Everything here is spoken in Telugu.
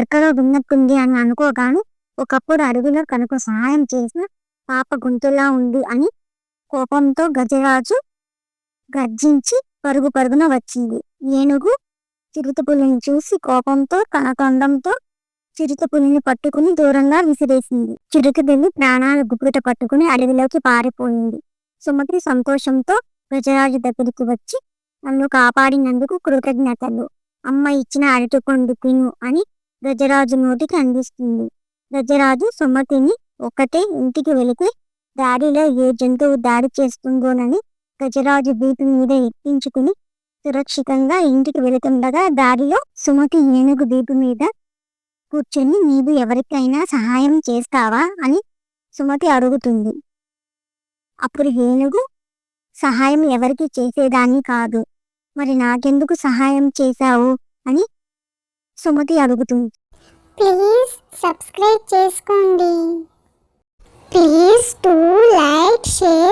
ఎక్కడో విన్నట్టుంది అని అనుకోగానే ఒకప్పుడు అడవిలో తనకు సహాయం చేసిన పాప గొంతులా ఉంది అని కోపంతో గజరాజు గర్జించి పరుగు పరుగున వచ్చింది. ఏనుగు చిరుతపులిని చూసి కోపంతో తన తొండంతో చిరుతపులిని పట్టుకుని దూరంగా విసిరేసింది. చిరుతపులి ప్రాణాలు గుప్పిట పట్టుకుని అడవిలోకి పారిపోయింది. సుమతి సంతోషంతో గజరాజు దగ్గరికి వచ్చి, నన్ను కాపాడినందుకు కృతజ్ఞతలు, అమ్మ ఇచ్చిన అరటిపండు తిను అని గజరాజు నోటికి అందిస్తుంది. గజరాజు సుమతిని ఒక్కటే ఇంటికి వెళితే దారిలో ఏ జంతువు దాడి చేస్తుందోనని గజరాజు వీపు మీద ఎక్కించుకుని సురక్షితంగా ఇంటికి వెళుతుండగా దారిలో సుమతి ఏనుగు వీపు మీద కూర్చొని, నీవు ఎవరికైనా సహాయం చేస్తావా అని సుమతి అడుగుతుంది. అప్పుడు ఏనుగు, సహాయం ఎవరికి చేసేదాన్ని కాదు, మరి నాకెందుకు సహాయం చేశావు అని సుమతి అడుగుతుంది. ప్లీజ్ సబ్స్క్రైబ్ చేసుకోండి. Please to like, share